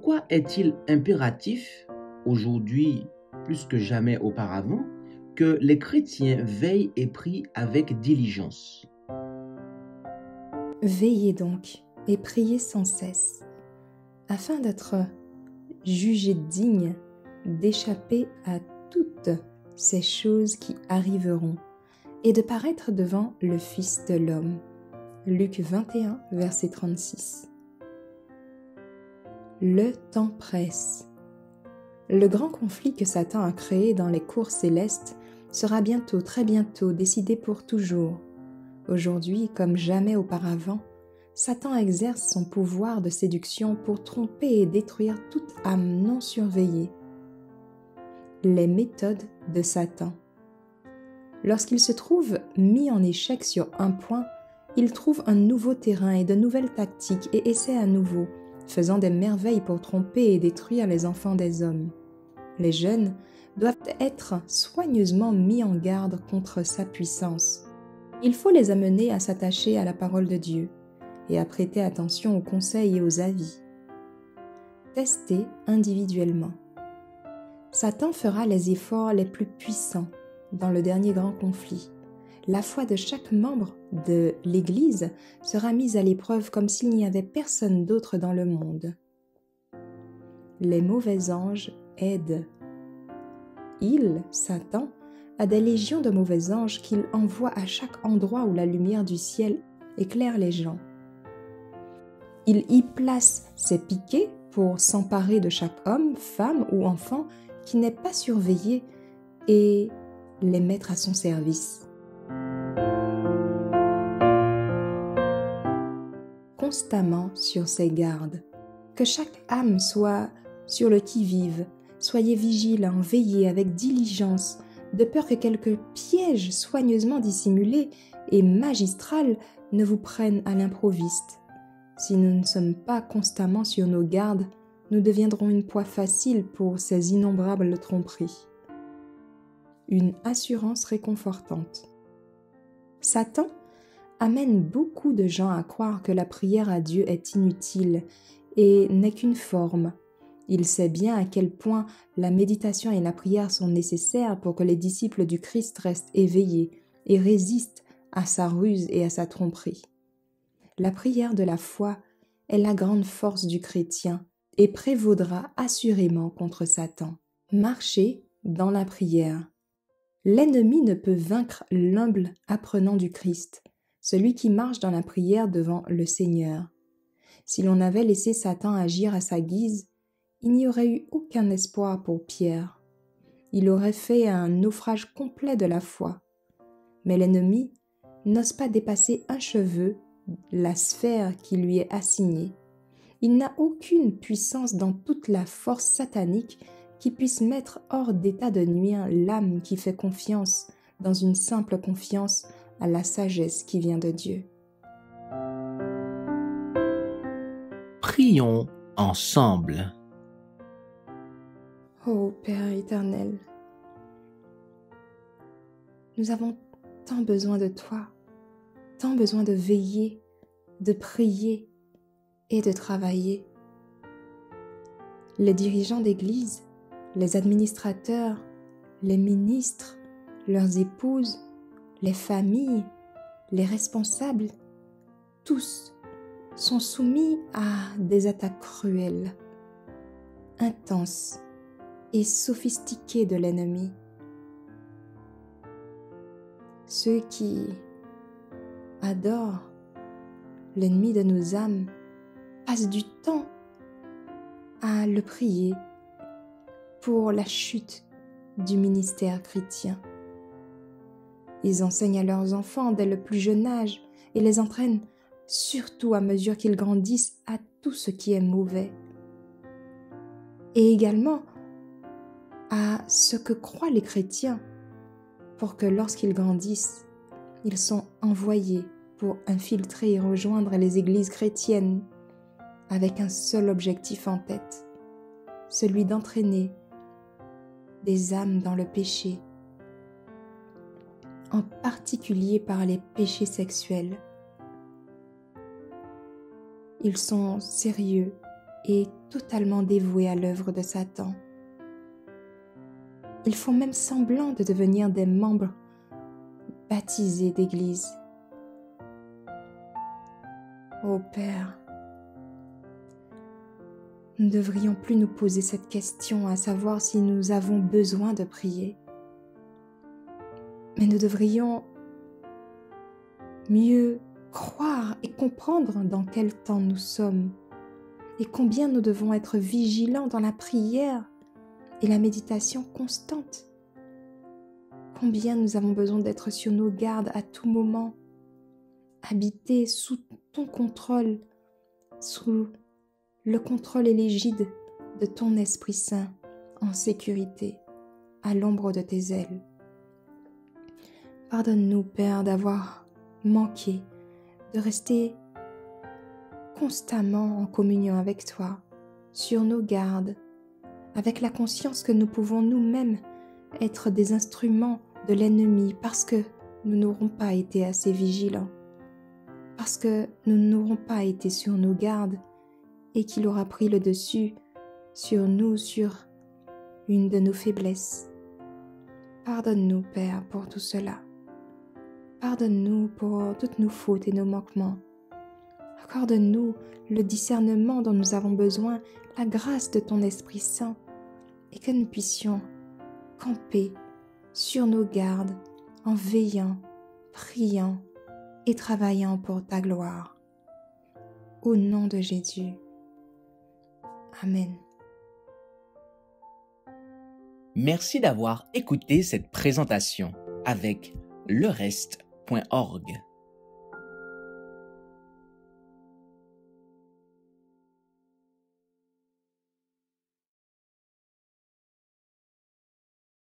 pourquoi est-il impératif, aujourd'hui plus que jamais auparavant, que les chrétiens veillent et prient avec diligence? Veillez donc et priez sans cesse, afin d'être jugés dignes d'échapper à toutes ces choses qui arriveront et de paraître devant le Fils de l'homme. Luc 21, verset 36. Le temps presse. Le grand conflit que Satan a créé dans les cours célestes sera bientôt, très bientôt, décidé pour toujours. Aujourd'hui, comme jamais auparavant, Satan exerce son pouvoir de séduction pour tromper et détruire toute âme non surveillée. Les méthodes de Satan. Lorsqu'il se trouve mis en échec sur un point, il trouve un nouveau terrain et de nouvelles tactiques et essaie à nouveau, faisant des merveilles pour tromper et détruire les enfants des hommes. Les jeunes doivent être soigneusement mis en garde contre sa puissance. Il faut les amener à s'attacher à la parole de Dieu et à prêter attention aux conseils et aux avis. Tester individuellement. Satan fera les efforts les plus puissants dans le dernier grand conflit. La foi de chaque membre de l'Église sera mise à l'épreuve comme s'il n'y avait personne d'autre dans le monde. Les mauvais anges aident. Il, Satan, a des légions de mauvais anges qu'il envoie à chaque endroit où la lumière du ciel éclaire les gens. Il y place ses piquets pour s'emparer de chaque homme, femme ou enfant qui n'est pas surveillé et les mettre à son service. Constamment sur ses gardes. Que chaque âme soit sur le qui-vive. Soyez vigilants, veillez avec diligence, de peur que quelque piège soigneusement dissimulé et magistral ne vous prenne à l'improviste. Si nous ne sommes pas constamment sur nos gardes, nous deviendrons une proie facile pour ces innombrables tromperies. Une assurance réconfortante. Satan amène beaucoup de gens à croire que la prière à Dieu est inutile et n'est qu'une forme. Il sait bien à quel point la méditation et la prière sont nécessaires pour que les disciples du Christ restent éveillés et résistent à sa ruse et à sa tromperie. La prière de la foi est la grande force du chrétien et prévaudra assurément contre Satan. Marchez dans la prière. L'ennemi ne peut vaincre l'humble apprenant du Christ, celui qui marche dans la prière devant le Seigneur. Si l'on avait laissé Satan agir à sa guise, il n'y aurait eu aucun espoir pour Pierre. Il aurait fait un naufrage complet de la foi. Mais l'ennemi n'ose pas dépasser un cheveu la sphère qui lui est assignée. Il n'a aucune puissance dans toute la force satanique qui puisse mettre hors d'état de nuire l'âme qui fait confiance dans une simple confiance à la sagesse qui vient de Dieu. Prions ensemble. Ô Père éternel, nous avons tant besoin de toi, tant besoin de veiller, de prier et de travailler. Les dirigeants d'église, les administrateurs, les ministres, leurs épouses, les familles, les responsables, tous sont soumis à des attaques cruelles, intenses et sophistiquées de l'ennemi. Ceux qui adorent l'ennemi de nos âmes passent du temps à le prier pour la chute du ministère chrétien. Ils enseignent à leurs enfants dès le plus jeune âge et les entraînent surtout à mesure qu'ils grandissent à tout ce qui est mauvais. Et également à ce que croient les chrétiens pour que lorsqu'ils grandissent, ils sont envoyés pour infiltrer et rejoindre les églises chrétiennes avec un seul objectif en tête, celui d'entraîner des âmes dans le péché, en particulier par les péchés sexuels. Ils sont sérieux et totalement dévoués à l'œuvre de Satan. Ils font même semblant de devenir des membres baptisés d'Église. Ô Père, nous ne devrions plus nous poser cette question à savoir si nous avons besoin de prier, mais nous devrions mieux croire et comprendre dans quel temps nous sommes et combien nous devons être vigilants dans la prière et la méditation constante. Combien nous avons besoin d'être sur nos gardes à tout moment, habités sous ton contrôle, sous le contrôle et l'égide de ton Esprit Saint, en sécurité, à l'ombre de tes ailes. Pardonne-nous, Père, d'avoir manqué de rester constamment en communion avec toi, sur nos gardes, avec la conscience que nous pouvons nous-mêmes être des instruments de l'ennemi parce que nous n'aurons pas été assez vigilants, parce que nous n'aurons pas été sur nos gardes et qu'il aura pris le dessus sur nous, sur une de nos faiblesses. Pardonne-nous, Père, pour tout cela. Pardonne-nous pour toutes nos fautes et nos manquements. Accorde-nous le discernement dont nous avons besoin, la grâce de ton Esprit Saint, et que nous puissions camper sur nos gardes en veillant, priant et travaillant pour ta gloire. Au nom de Jésus. Amen. Merci d'avoir écouté cette présentation avec lereste.org.